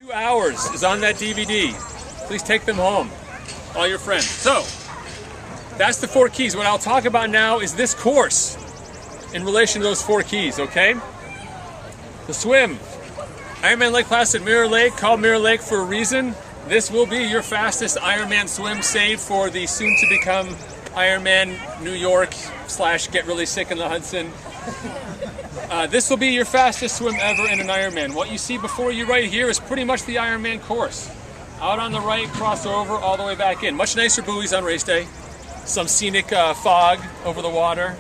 2 hours is on that DVD. Please take them home, all your friends. So, that's the 4 keys. What I'll talk about now is this course in relation to those 4 keys, okay? The swim. Ironman Lake Placid, Mirror Lake, called Mirror Lake for a reason. This will be your fastest Ironman swim, save for the soon-to-become Ironman New York / get really sick in the Hudson. This will be your fastest swim ever in an Ironman. What you see before you right here is pretty much the Ironman course. Out on the right, cross over, all the way back in. Much nicer buoys on race day. Some scenic fog over the water.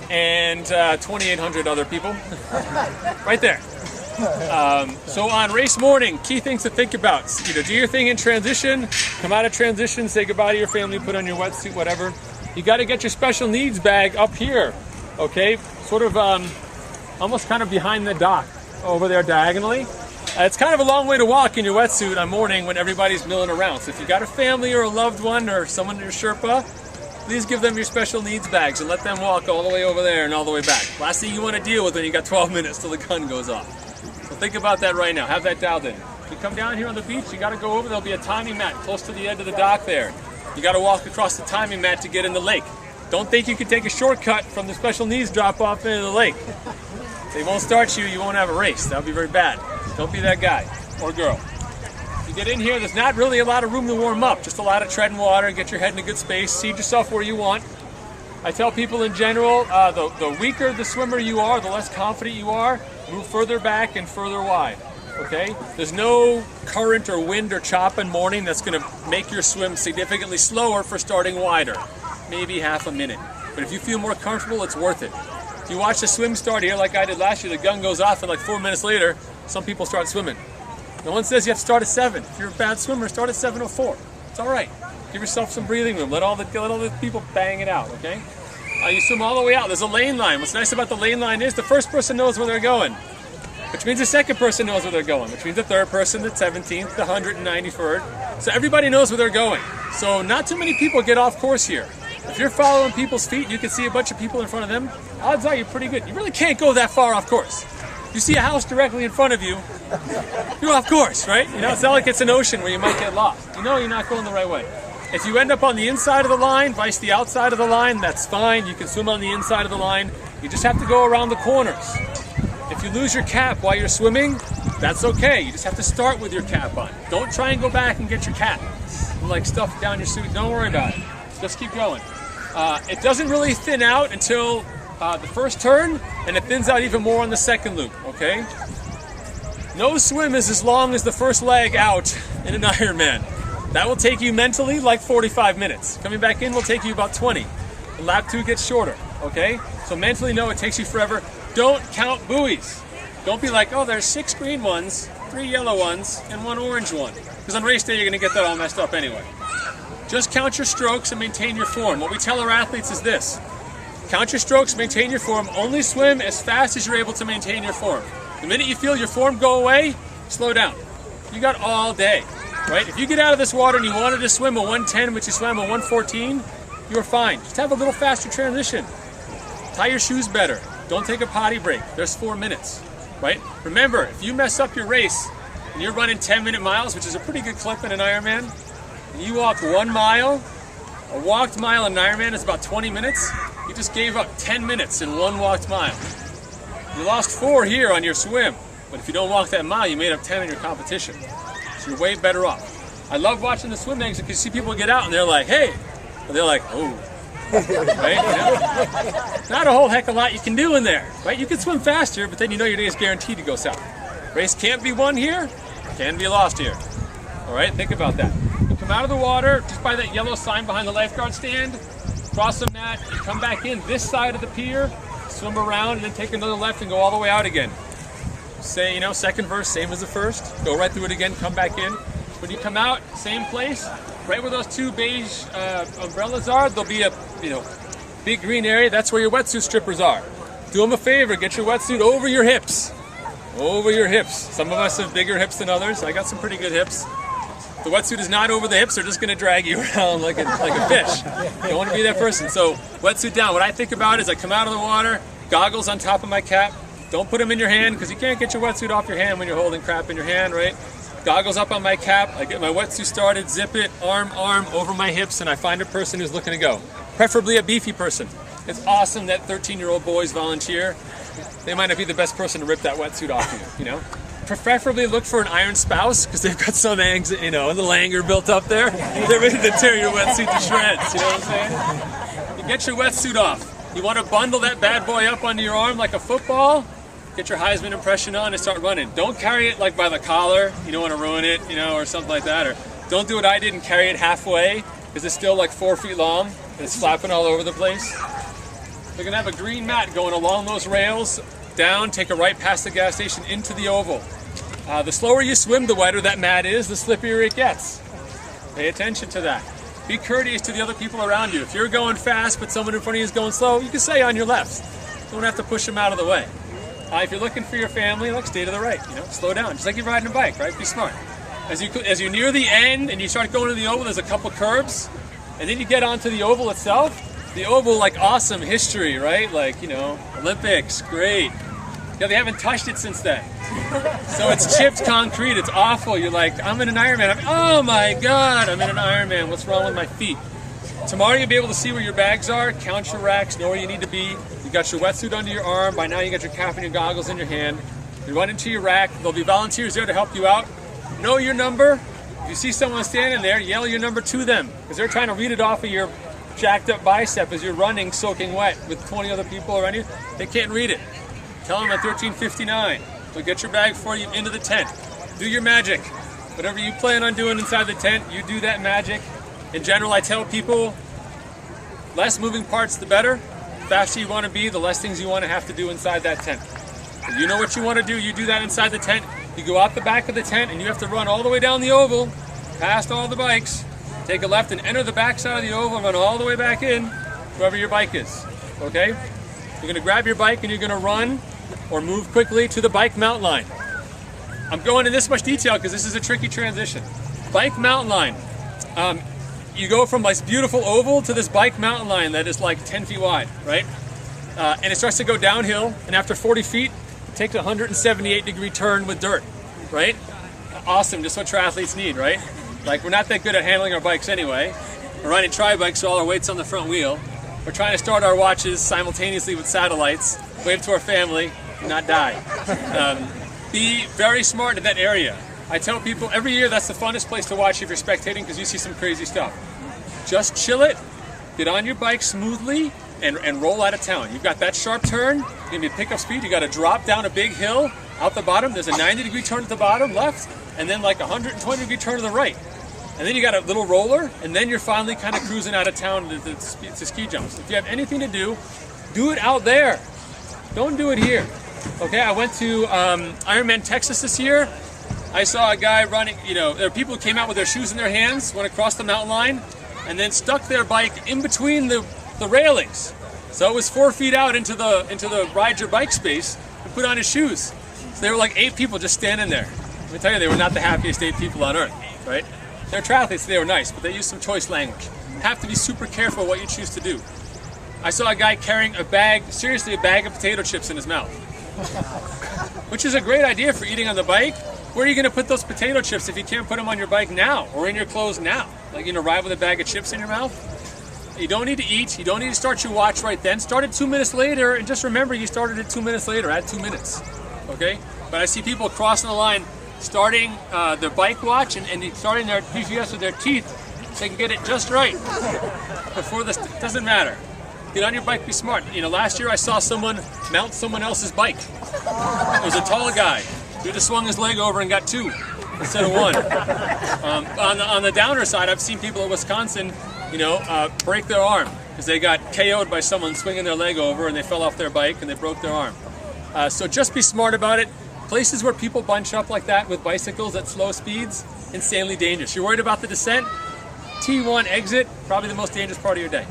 And 2,800 other people. Right there. So on race morning, key things to think about. Do your thing in transition. Come out of transition, say goodbye to your family, put on your wetsuit, whatever. You got to get your special needs bag up here. Okay? Sort of almost kind of behind the dock over there diagonally. It's kind of a long way to walk in your wetsuit on morning when everybody's milling around. So if you've got a family or a loved one or someone in your Sherpa, please give them your special needs bags and let them walk all the way over there and all the way back. Last thing you want to deal with when you got 12 minutes till the gun goes off. So think about that right now. Have that dialed in. If you come down here on the beach, you got to go over. There'll be a timing mat close to the edge of the dock there. You got to walk across the timing mat to get in the lake. Don't think you can take a shortcut from the special needs drop-off into the lake. They won't start you, you won't have a race. That would be very bad. Don't be that guy or girl. You get in here, there's not really a lot of room to warm up. Just a lot of treading water, get your head in a good space, seat yourself where you want. I tell people in general, the weaker the swimmer you are, the less confident you are, move further back and further wide. Okay? There's no current or wind or chop in morning that's going to make your swim significantly slower for starting wider. Maybe half a minute. But if you feel more comfortable, it's worth it. If you watch the swim start here like I did last year, the gun goes off and like 4 minutes later, some people start swimming. No one says you have to start at 7. If you're a bad swimmer, start at 7:04. It's all right. Give yourself some breathing room. Let all the people bang it out, okay? You swim all the way out. There's a lane line. What's nice about the lane line is the first person knows where they're going, which means the second person knows where they're going, which means the third person, the 17th, the 193rd. So everybody knows where they're going. So not too many people get off course here. If you're following people's feet, you can see a bunch of people in front of them. Odds are you're pretty good. You really can't go that far off course. You see a house directly in front of you, you're off course, right? You know, it's not like it's an ocean where you might get lost. You know you're not going the right way. If you end up on the inside of the line, vice the outside of the line, that's fine. You can swim on the inside of the line. You just have to go around the corners. If you lose your cap while you're swimming, that's okay. You just have to start with your cap on. Don't try and go back and get your cap. Like stuff down your suit. Don't worry about it. Just keep going. It doesn't really thin out until the first turn, and it thins out even more on the second loop, okay? No swim is as long as the first leg out in an Ironman. That will take you mentally like 45 minutes. Coming back in will take you about 20. And lap 2 gets shorter, okay? So mentally, no, it takes you forever. Don't count buoys. Don't be like, oh, there's 6 green ones, 3 yellow ones, and 1 orange one. Because on race day, you're going to get that all messed up anyway. Just count your strokes and maintain your form. What we tell our athletes is this. Count your strokes, maintain your form. Only swim as fast as you're able to maintain your form. The minute you feel your form go away, slow down. You got all day, right? If you get out of this water and you wanted to swim a 110, but you swam a 114, you're fine. Just have a little faster transition. Tie your shoes better. Don't take a potty break. There's 4 minutes, right? Remember, if you mess up your race and you're running 10-minute miles, which is a pretty good clip in an Ironman, and you walk 1 mile, a walked mile in an Ironman is about 20 minutes. You just gave up 10 minutes in 1 walked mile. You lost 4 here on your swim, but if you don't walk that mile, you made up 10 in your competition. So you're way better off. I love watching the swim exit because you see people get out and they're like, hey, and they're like, oh. Right? You know? Not a whole heck of a lot you can do in there, right? You can swim faster, but then you know your day is guaranteed to go south. Race can't be won here, can be lost here. All right, think about that. You come out of the water, just by that yellow sign behind the lifeguard stand, cross the mat, and come back in this side of the pier, swim around, and then take another left and go all the way out again. Say, you know, second verse, same as the first. Go right through it again, come back in. When you come out, same place, right where those 2 beige umbrellas are, there'll be a, big green area. That's where your wetsuit strippers are. Do them a favor, get your wetsuit over your hips. Over your hips. Some of us have bigger hips than others. I got some pretty good hips. The wetsuit is not over the hips, they're just going to drag you around like a fish. You don't want to be that person. So wetsuit down. What I think about is I come out of the water, goggles on top of my cap. Don't put them in your hand because you can't get your wetsuit off your hand when you're holding crap in your hand, right? Goggles up on my cap, I get my wetsuit started, zip it, arm over my hips, and I find a person who's looking to go. Preferably a beefy person. It's awesome that 13-year-old boys volunteer. They might not be the best person to rip that wetsuit off you know? Preferably look for an iron spouse, because they've got some eggs, you know, and the languor built up there. They're ready to tear your wetsuit to shreds, you know what I'm saying? You get your wetsuit off. You want to bundle that bad boy up under your arm like a football, get your Heisman impression on and start running. Don't carry it like by the collar, you don't want to ruin it, you know, or something like that. Or don't do what I did and carry it halfway, because it's still like 4 feet long and it's flapping all over the place. We're gonna have a green mat going along those rails, down, take a right past the gas station into the oval. The slower you swim, the wider that mat is, the slippier it gets. Pay attention to that. Be courteous to the other people around you. If you're going fast but someone in front of you is going slow, you can stay on your left. You don't have to push them out of the way. If you're looking for your family, like, stay to the right, you know, slow down, just like you're riding a bike, right? Be smart. As you near the end and you start going to the oval, there's a couple curbs, and then you get onto the oval itself. The oval, like, awesome history, right? Like, you know, Olympics, great. Yeah, they haven't touched it since then. So it's chipped concrete, it's awful. You're like, I'm in an Ironman. Oh my God, I'm in an Ironman. What's wrong with my feet? Tomorrow you'll be able to see where your bags are, count your racks, know where you need to be. You got your wetsuit under your arm. By now you got your cap and your goggles in your hand. You run into your rack. There'll be volunteers there to help you out. Know your number. If you see someone standing there, yell your number to them, because they're trying to read it off of your jacked up bicep as you're running soaking wet with 20 other people around you. They can't read it. Tell them at 13:59. They'll get your bag for you into the tent. Do your magic. Whatever you plan on doing inside the tent, you do that magic. In general, I tell people, less moving parts, the better. The faster you want to be, the less things you want to have to do inside that tent. If you know what you want to do, you do that inside the tent. You go out the back of the tent and you have to run all the way down the oval, past all the bikes, take a left and enter the back side of the oval and run all the way back in, wherever your bike is, okay? You're going to grab your bike and you're going to run or move quickly to the bike mountain line. I'm going in this much detail because this is a tricky transition. Bike mountain line. You go from this beautiful oval to this bike mountain line that is like 10 feet wide, right? And it starts to go downhill, and after 40 feet, it takes a 178-degree turn with dirt, right? Awesome, just what triathletes need, right? Like, we're not that good at handling our bikes anyway. We're riding tri-bikes, so all our weight's on the front wheel. We're trying to start our watches simultaneously with satellites, wave to our family, and not die. Be very smart in that area. I tell people every year that's the funnest place to watch if you're spectating, because you see some crazy stuff. Just chill it, get on your bike smoothly, and roll out of town. You've got that sharp turn, you're gonna be pick up speed, you gotta drop down a big hill, out the bottom, there's a 90-degree turn at the bottom, left, and then like a 120-degree turn to the right. And then you got a little roller, and then you're finally kind of cruising out of town to ski jumps. If you have anything to do it out there. Don't do it here. Okay, I went to Ironman Texas this year. I saw a guy running, you know, there were people who came out with their shoes in their hands, went across the mountain line, and then stuck their bike in between the railings. So it was 4 feet out into the ride your bike space, and put on his shoes. So there were like 8 people just standing there. Let me tell you, they were not the happiest 8 people on earth, right? They're triathletes, so they were nice, but they used some choice language. Have to be super careful what you choose to do. I saw a guy carrying a bag, seriously a bag of potato chips in his mouth. Which is a great idea for eating on the bike. Where are you going to put those potato chips if you can't put them on your bike now or in your clothes now? Like, you know, ride with a bag of chips in your mouth? You don't need to eat. You don't need to start your watch right then. Start it 2 minutes later, and just remember you started it 2 minutes later. Add 2 minutes, okay? But I see people crossing the line, starting their bike watch and starting their GPS with their teeth so they can get it just right before this. Doesn't matter. Get on your bike, be smart. You know, last year I saw someone mount someone else's bike. It was a tall guy. He just swung his leg over and got 2 instead of 1. On the downer side, I've seen people in Wisconsin, you know, break their arm because they got KO'd by someone swinging their leg over and they fell off their bike and they broke their arm. So just be smart about it. Places where people bunch up like that with bicycles at slow speeds, insanely dangerous. You're worried about the descent? T1 exit, probably the most dangerous part of your day.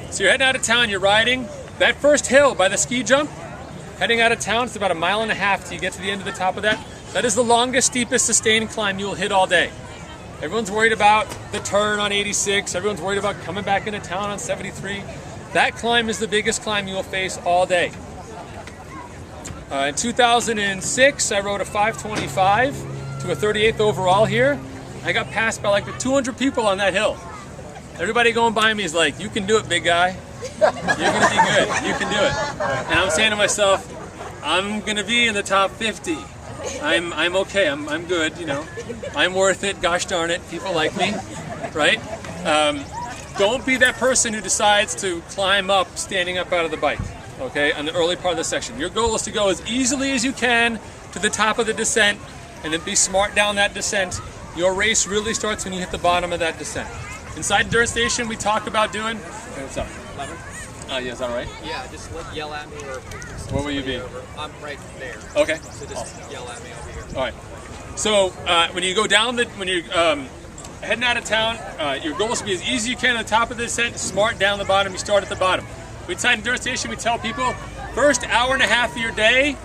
So you're heading out of town, you're riding. That first hill by the ski jump, heading out of town, it's about 1.5 miles till you get to the end of the top of that. That is the longest, steepest sustained climb you will hit all day. Everyone's worried about the turn on 86. Everyone's worried about coming back into town on 73. That climb is the biggest climb you will face all day. In 2006, I rode a 525 to a 38th overall here, I got passed by like the 200 people on that hill. Everybody going by me is like, you can do it, big guy. You're going to be good. You can do it. And I'm saying to myself, I'm going to be in the top 50. I'm okay. I'm good, you know. I'm worth it. Gosh darn it. People like me, right? Don't be that person who decides to climb up standing up out of the bike, okay, on the early part of the section. Your goal is to go as easily as you can to the top of the descent and then be smart down that descent. Your race really starts when you hit the bottom of that descent. Inside the dirt station, we talk about doing... Hey, what's up? 11. Yeah, is that all right? Yeah, just yell at me or... Where will you be? Over. I'm right there. Okay. So just yell at me over here. All right. So when you go down when you're heading out of town, your goal is to be as easy as you can on the top of the descent, smart down the bottom. You start at the bottom. Inside the dirt station, we tell people first hour and a half of your day,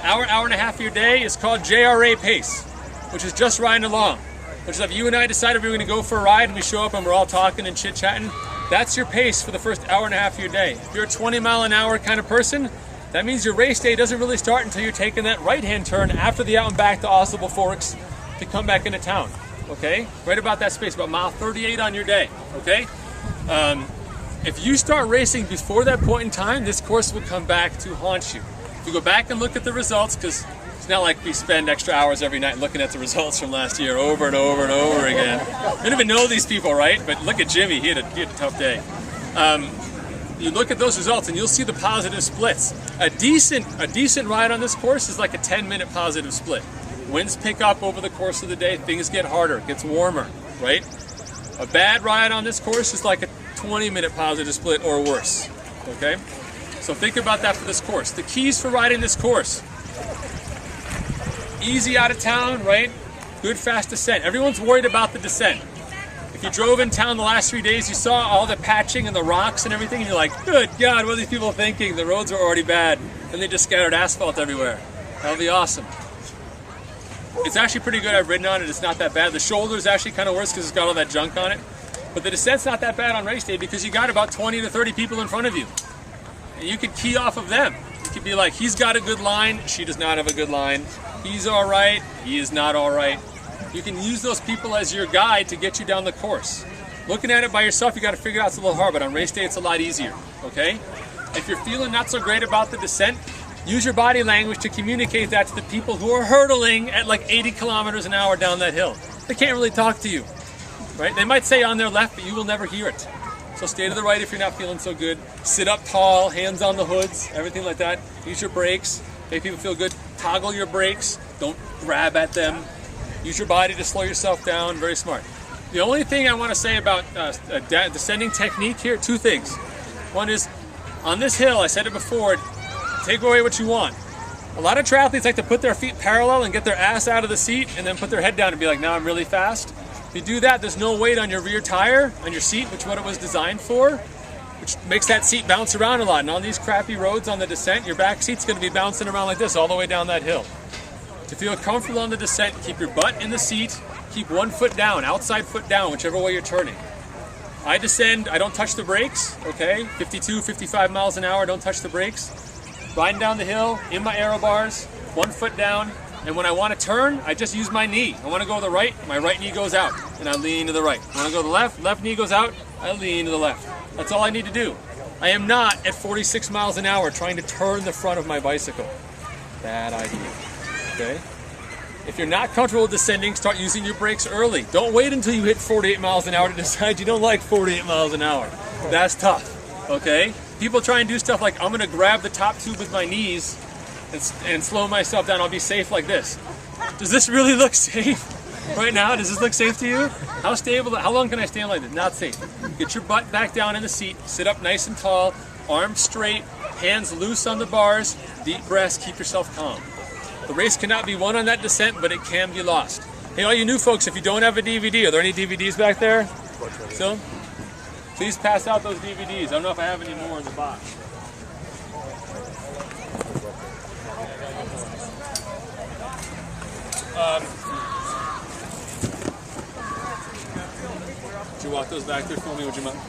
hour and a half of your day is called JRA pace, which is just riding along. Which is if you and I decided we were going to go for a ride and we show up and we're all talking and chit-chatting, that's your pace for the first hour and a half of your day. If you're a 20-mile-an-hour kind of person, that means your race day doesn't really start until you're taking that right-hand turn after the out and back to Ausable Forks to come back into town, okay? Right about that space, about mile 38 on your day, okay? If you start racing before that point in time, this course will come back to haunt you. If you go back and look at the results, because it's not like we spend extra hours every night looking at the results from last year over and over and over again. I don't even know these people, right? But look at Jimmy, he had a tough day. You look at those results and you'll see the positive splits. A decent ride on this course is like a 10-minute positive split. Winds pick up over the course of the day, things get harder, it gets warmer, right? A bad ride on this course is like a 20-minute positive split or worse, okay? So think about that for this course. The keys for riding this course: easy out of town, right? Good fast descent. Everyone's worried about the descent. If you drove in town the last 3 days, you saw all the patching and the rocks and everything, and you're like, good God, what are these people thinking? The roads are already bad, and they just scattered asphalt everywhere. That'll be awesome. It's actually pretty good. I've ridden on it. It's not that bad. The shoulder is actually kind of worse because it's got all that junk on it. But the descent's not that bad on race day because you got about 20 to 30 people in front of you. And you could key off of them. You could be like, he's got a good line, she does not have a good line. He's all right, he is not all right. You can use those people as your guide to get you down the course. Looking at it by yourself, you got to figure out it's a little hard, but on race day it's a lot easier, okay? If you're feeling not so great about the descent, use your body language to communicate that to the people who are hurtling at like 80 kilometers an hour down that hill. They can't really talk to you, right? They might say on their left, but you will never hear it. So stay to the right if you're not feeling so good. Sit up tall, hands on the hoods, everything like that. Use your brakes, make people feel good. Toggle your brakes, don't grab at them. Use your body to slow yourself down, very smart. The only thing I want to say about descending technique here, two things. One is, on this hill, I said it before, take away what you want. A lot of triathletes like to put their feet parallel and get their ass out of the seat and then put their head down and be like, now I'm really fast. If you do that, there's no weight on your rear tire, on your seat, which is what it was designed for, which makes that seat bounce around a lot. And on these crappy roads on the descent, your back seat's going to be bouncing around like this all the way down that hill. To feel comfortable on the descent, keep your butt in the seat, keep one foot down, outside foot down, whichever way you're turning. I descend, I don't touch the brakes, okay? 52, 55 miles an hour, don't touch the brakes. Riding down the hill, in my aero bars, 1 foot down, and when I want to turn, I just use my knee. I want to go to the right, my right knee goes out, and I lean to the right. I want to go to the left, left knee goes out, I lean to the left. That's all I need to do. I am not at 46 miles an hour trying to turn the front of my bicycle. Bad idea, okay? If you're not comfortable descending, start using your brakes early. Don't wait until you hit 48 miles an hour to decide you don't like 48 miles an hour. That's tough, okay? People try and do stuff like, I'm gonna grab the top tube with my knees and slow myself down. I'll be safe like this. Does this really look safe right now? Does this look safe to you? How stable, how long can I stand like this? Not safe. Get your butt back down in the seat, sit up nice and tall, arms straight, hands loose on the bars, deep breaths, keep yourself calm. The race cannot be won on that descent, but it can be lost. Hey, all you new folks, if you don't have a DVD, are there any DVDs back there? Still? Please pass out those DVDs. I don't know if I have any more in the box. Would you walk those back there for me, would you mind?